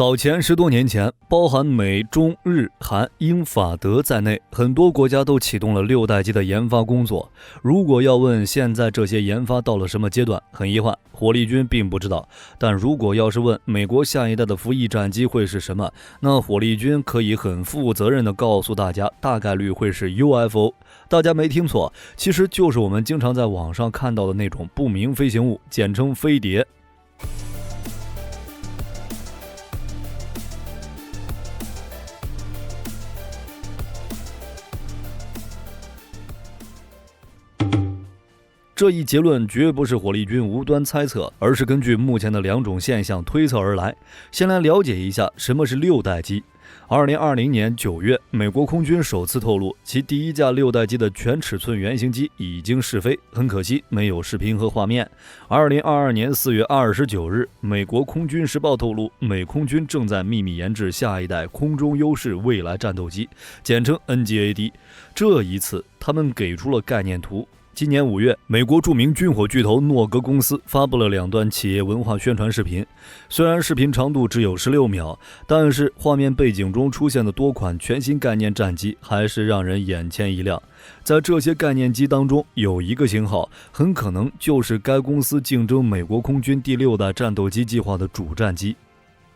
早前10多年前，包含美、中、日、韩、英、法、德在内，很多国家都启动了6代机的研发工作。如果要问现在这些研发到了什么阶段，很遗憾，火力军并不知道。但如果要是问美国下一代的服役战机会是什么，那火力军可以很负责任地告诉大家，大概率会是 UFO。大家没听错，其实就是我们经常在网上看到的那种不明飞行物，简称飞碟。这一结论绝不是火力军无端猜测，而是根据目前的2种现象推测而来。先来了解一下什么是6代机。2020年9月，美国空军首次透露，其第一架6代机的全尺寸原型机已经试飞，很可惜没有视频和画面。2022年4月29日，美国空军时报透露，美空军正在秘密研制下一代空中优势未来战斗机，简称 NGAD。这一次，他们给出了概念图。今年5月，美国著名军火巨头诺格公司发布了2段企业文化宣传视频。虽然视频长度只有16秒，但是画面背景中出现的多款全新概念战机还是让人眼前一亮。在这些概念机当中，有一个型号很可能就是该公司竞争美国空军第6代战斗机计划的主战机。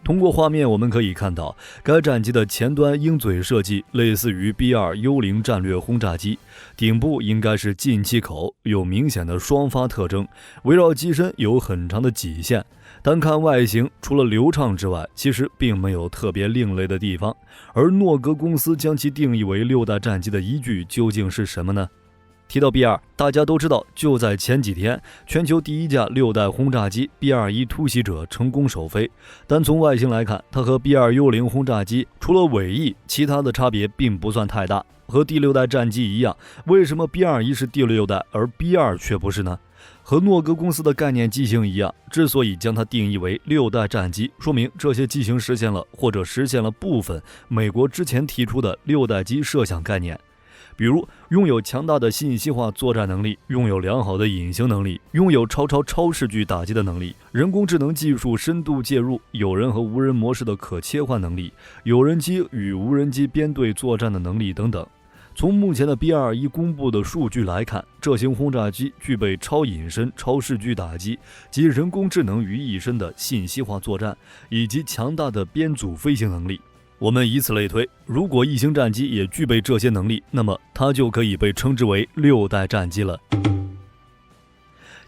通过画面我们可以看到，该战机的前端鹰嘴设计类似于 B-2 幽灵战略轰炸机，顶部应该是进气口，有明显的双发特征，围绕机身有很长的脊线。单看外形，除了流畅之外，其实并没有特别另类的地方。而诺格公司将其定义为6代战机的依据究竟是什么呢？提到 B-2， 大家都知道，就在前几天，全球第一架6代轰炸机 B-21 突袭者成功首飞。单从外形来看，它和 B-2 幽灵轰炸机除了尾翼，其他的差别并不算太大。和第6代战机一样，为什么 B-21 是第6代，而 B-2 却不是呢？和诺格公司的概念机型一样，之所以将它定义为6代战机，说明这些机型实现了或者实现了部分美国之前提出的6代机设想概念。比如拥有强大的信息化作战能力，拥有良好的隐形能力，拥有超视距打击的能力，人工智能技术深度介入，有人和无人模式的可切换能力，有人机与无人机编队作战的能力等等。从目前的 B-21 公布的数据来看，这型轰炸机具备超隐身、超视距打击及人工智能于一身的信息化作战，以及强大的编组飞行能力。我们以此类推，如果异形战机也具备这些能力，那么它就可以被称之为6代战机了。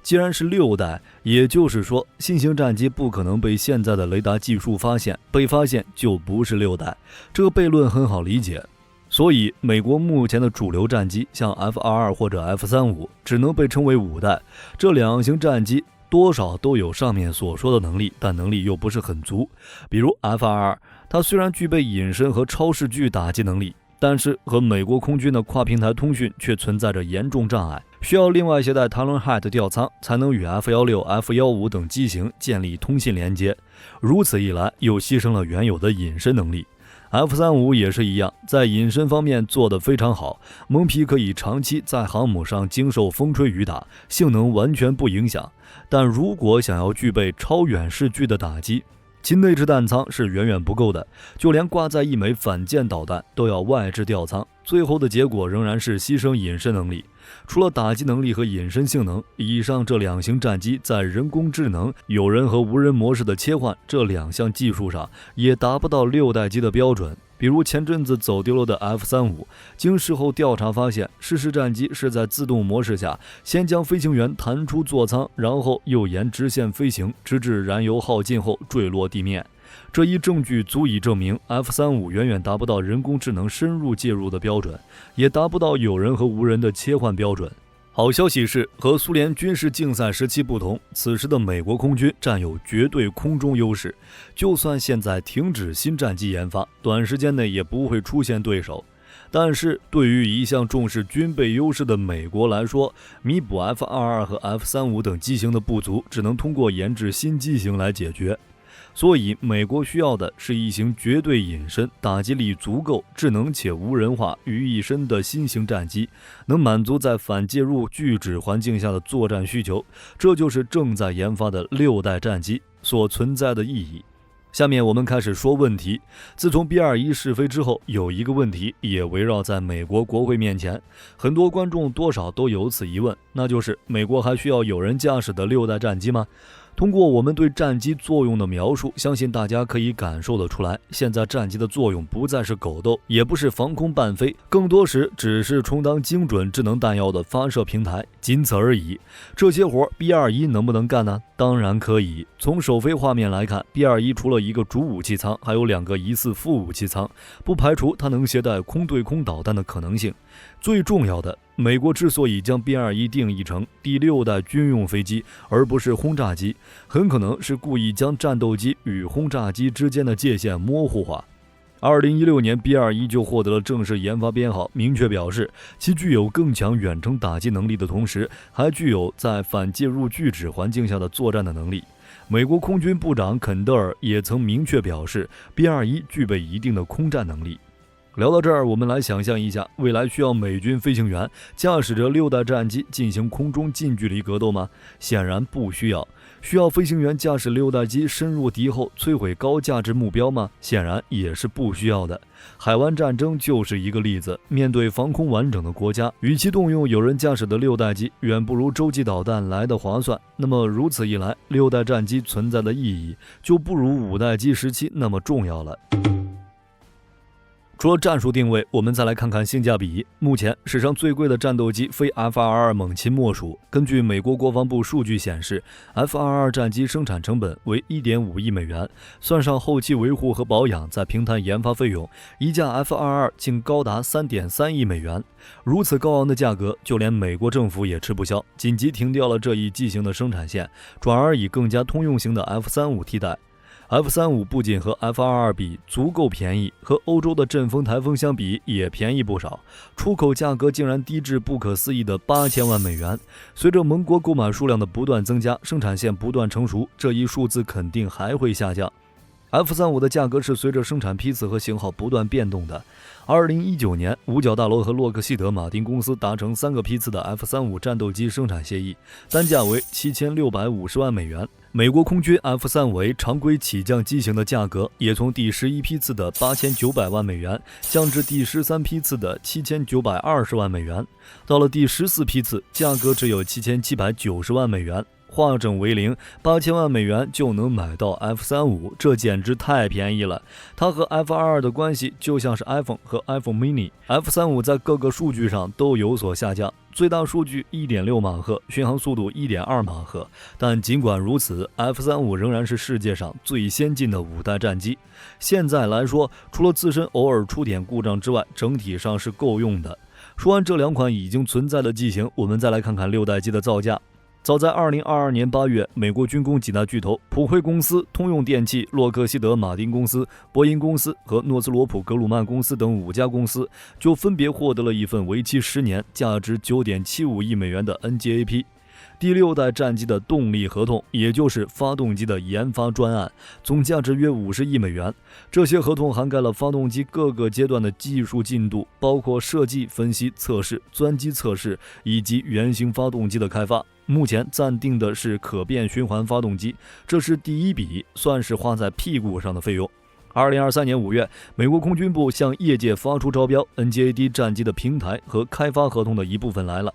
既然是6代，也就是说新型战机不可能被现在的雷达技术发现，被发现就不是6代。这个悖论很好理解。所以美国目前的主流战机像 F-22 或者 F-35 只能被称为5代。这2型战机多少都有上面所说的能力，但能力又不是很足。比如 F-22， 它虽然具备隐身和超视距打击能力，但是和美国空军的跨平台通讯却存在着严重障碍，需要另外携带 Talon Hat 吊舱才能与 F-16、F-15 等机型建立通信连接。如此一来，又牺牲了原有的隐身能力。F-35 也是一样，在隐身方面做得非常好，蒙皮可以长期在航母上经受风吹雨打，性能完全不影响。但如果想要具备超远视距的打击，其内置弹舱是远远不够的，就连挂载一枚反舰导弹都要外置吊舱，最后的结果仍然是牺牲隐身能力。除了打击能力和隐身性能，以上这2型战机在人工智能、有人和无人模式的切换这2项技术上也达不到6代机的标准。比如前阵子走丢了的 F-35， 经事后调查发现，失事战机是在自动模式下先将飞行员弹出座舱，然后又沿直线飞行，直至燃油耗尽后坠落地面。这一证据足以证明 F-35 远远达不到人工智能深入介入的标准，也达不到有人和无人的切换标准。好消息是，和苏联军事竞赛时期不同，此时的美国空军占有绝对空中优势，就算现在停止新战机研发，短时间内也不会出现对手。但是对于一向重视军备优势的美国来说，弥补 F-22 和 F-35 等机型的不足，只能通过研制新机型来解决。所以美国需要的是一型绝对隐身、打击力足够、智能且无人化于一身的新型战机，能满足在反介入拒止环境下的作战需求。这就是正在研发的6代战机所存在的意义。下面我们开始说问题。自从 B-21试飞之后，有一个问题也围绕在美国国会面前，很多观众多少都有此疑问，那就是美国还需要有人驾驶的6代战机吗？通过我们对战机作用的描述，相信大家可以感受得出来，现在战机的作用不再是狗斗，也不是防空伴飞，更多时只是充当精准智能弹药的发射平台，仅此而已。这些活 B-21能不能干呢？当然可以。从首飞画面来看， B-21除了一个主武器舱，还有2个疑似副武器舱，不排除它能携带空对空导弹的可能性。最重要的，美国之所以将 B-21定义成第6代军用飞机，而不是轰炸机，很可能是故意将战斗机与轰炸机之间的界限模糊化。2016年 B-21就获得了正式研发编号，明确表示其具有更强远程打击能力的同时，还具有在反介入拒止环境下的作战的能力。美国空军部长肯德尔也曾明确表示 B-21具备一定的空战能力。聊到这儿，我们来想象一下，未来需要美军飞行员驾驶着6代战机进行空中近距离格斗吗？显然不需要。需要飞行员驾驶6代机深入敌后摧毁高价值目标吗？显然也是不需要的。海湾战争就是一个例子，面对防空完整的国家，与其动用有人驾驶的6代机，远不如洲际导弹来得划算。那么如此一来，6代战机存在的意义就不如5代机时期那么重要了。除了战术定位，我们再来看看性价比。目前史上最贵的战斗机非 F-22 猛禽莫属。根据美国国防部数据显示， F-22 战机生产成本为 1.5 亿美元，算上后期维护和保养在平台研发费用，一架 F-22 竟高达 3.3 亿美元。如此高昂的价格，就连美国政府也吃不消，紧急停掉了这一机型的生产线，转而以更加通用型的 F-35替代。F-35不仅和 F-22 比足够便宜，和欧洲的阵风台风相比也便宜不少，出口价格竟然低至不可思议的8000万美元。随着盟国购买数量的不断增加，生产线不断成熟，这一数字肯定还会下降。F-35的价格是随着生产批次和型号不断变动的。2019年，五角大楼和洛克希德马丁公司达成3个批次的 F-35战斗机生产协议，单价为7650万美元。美国空军 F-35A 常规起降机型的价格也从第11批次的8900万美元降至第13批次的7920万美元，到了第14批次，价格只有7790万美元。化整为零，8000万美元就能买到 F-35，这简直太便宜了。它和 F-22 的关系就像是 iPhone 和 iPhone mini。F-35 在各个数据上都有所下降，最大数据 1.6 马赫，巡航速度 1.2 马赫。但尽管如此， F-35 仍然是世界上最先进的5代战机。现在来说，除了自身偶尔出点故障之外，整体上是够用的。说完这2款已经存在的机型，我们再来看看6代机的造价。早在2022年8月，美国军工几大巨头普惠公司、通用电气、洛克希德马丁公司、波音公司和诺斯罗普格鲁曼公司等5家公司就分别获得了一份为期10年、价值 9.75 亿美元的 NGAP。第6代战机的动力合同，也就是发动机的研发专案，总价值约50亿美元。这些合同涵盖了发动机各个阶段的技术进度，包括设计、分析、测试、钻机测试以及原型发动机的开发。目前暂定的是可变循环发动机，这是第一笔算是花在屁股上的费用。2023年5月，美国空军部向业界发出招标 ，NGAD 战机的平台和开发合同的一部分来了。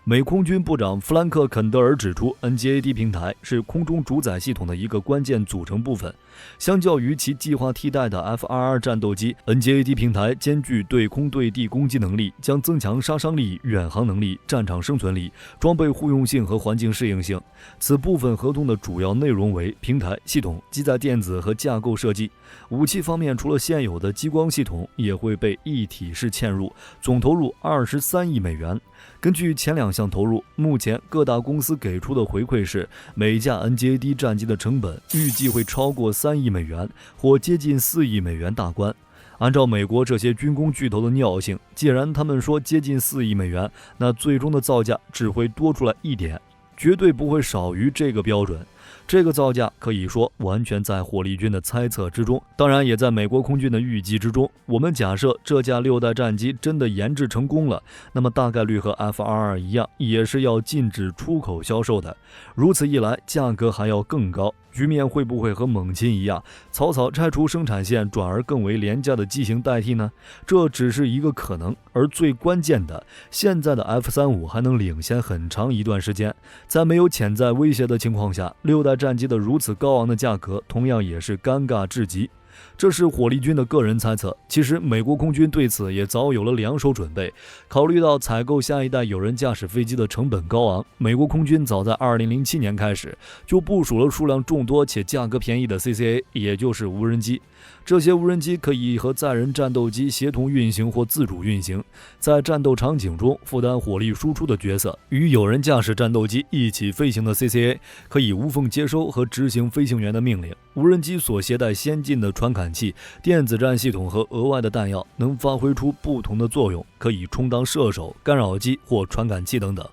美空军部长弗兰克·肯德尔指出 ，NGAD 平台是空中主宰系统的一个关键组成部分。相较于其计划替代的 F-22 战斗机 ，NGAD 平台兼具对空对地攻击能力，将增强杀伤力、远航能力、战场生存力、装备互用性和环境适应性。此部分合同的主要内容为平台、系统、机载电子和架构设计。武器方面，除了现有的激光系统，也会被一体式嵌入，总投入23亿美元。根据前2项投入，目前各大公司给出的回馈是，每架 NGAD 战机的成本预计会超过3亿美元，或接近4亿美元大关。按照美国这些军工巨头的尿性，既然他们说接近4亿美元，那最终的造价只会多出来一点，绝对不会少于这个标准。这个造价可以说完全在火力军的猜测之中，当然也在美国空军的预计之中。我们假设这架6代战机真的研制成功了，那么大概率和 F-22 一样，也是要禁止出口销售的。如此一来，价格还要更高。局面会不会和猛禽一样，草草拆除生产线，转而更为廉价的机型代替呢？这只是一个可能，而最关键的，现在的 F-35还能领先很长一段时间。在没有潜在威胁的情况下，6代战机的如此高昂的价格，同样也是尴尬至极。这是火力军的个人猜测，其实美国空军对此也早有了两手准备。考虑到采购下一代有人驾驶飞机的成本高昂，美国空军早在2007年开始就部署了数量众多且价格便宜的 CCA， 也就是无人机。这些无人机可以和载人战斗机协同运行或自主运行，在战斗场景中负担火力输出的角色。与有人驾驶战斗机一起飞行的 CCA 可以无缝接收和执行飞行员的命令。无人机所携带先进的传感器、电子战系统和额外的弹药，能发挥出不同的作用，可以充当射手、干扰机或传感器等等。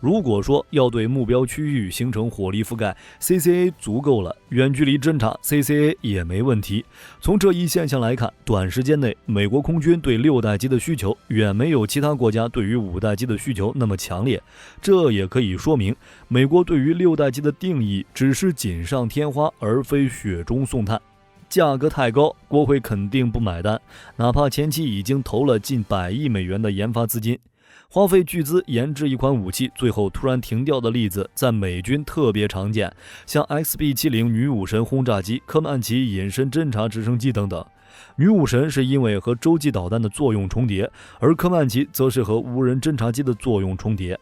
如果说要对目标区域形成火力覆盖， CCA 足够了，远距离侦察 CCA 也没问题。从这一现象来看，短时间内美国空军对6代机的需求远没有其他国家对于5代机的需求那么强烈。这也可以说明，美国对于6代机的定义只是锦上添花，而非雪中送炭。价格太高，国会肯定不买单，哪怕前期已经投了近100亿美元的研发资金。花费巨资研制一款武器，最后突然停掉的例子，在美军特别常见，像 XB-70 女武神轰炸机、科曼奇隐身侦察直升机等等。女武神是因为和洲际导弹的作用重叠，而科曼奇则是和无人侦察机的作用重叠。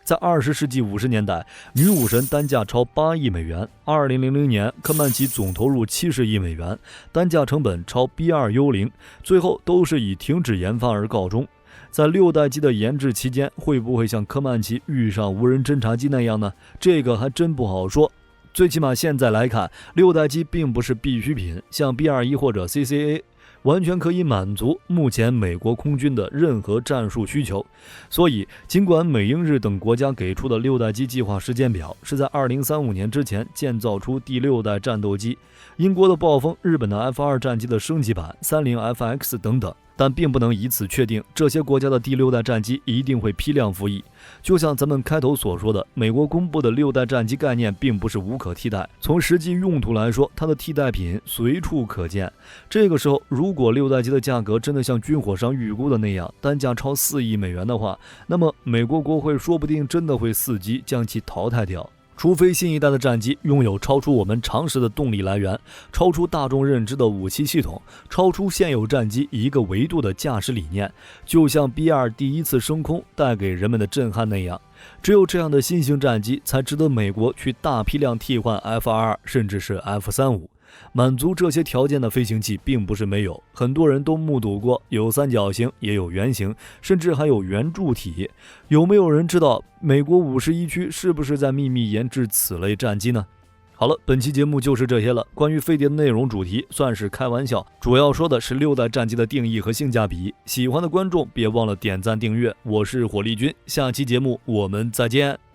在20世纪50年代，女武神单价超8亿美元，2000年科曼奇总投入70亿美元，单价成本超 B2幽灵，最后都是以停止研发而告终。在6代机的研制期间，会不会像科曼奇遇上无人侦察机那样呢？这个还真不好说。最起码现在来看，6代机并不是必需品，像 B21或者 CCA完全可以满足目前美国空军的任何战术需求。所以尽管美英日等国家给出的6代机计划时间表是在2035年之前建造出第6代战斗机，英国的暴风、日本的 F2 战机的升级版、30FX 等等，但并不能以此确定这些国家的第6代战机一定会批量服役。就像咱们开头所说的，美国公布的6代战机概念并不是无可替代，从实际用途来说，它的替代品随处可见。这个时候，如果6代机的价格真的像军火商预估的那样，单价超4亿美元的话，那么美国国会说不定真的会伺机将其淘汰掉。除非新一代的战机拥有超出我们常识的动力来源，超出大众认知的武器系统，超出现有战机一个维度的驾驶理念，就像 B2 第一次升空带给人们的震撼那样，只有这样的新型战机才值得美国去大批量替换 F-22 甚至是 F-35。满足这些条件的飞行器并不是没有，很多人都目睹过，有三角形，也有圆形，甚至还有圆柱体。有没有人知道美国51区是不是在秘密研制此类战机呢？好了，本期节目就是这些了。关于飞碟的内容主题算是开玩笑，主要说的是6代战机的定义和性价比。喜欢的观众别忘了点赞订阅。我是火力军，下期节目我们再见。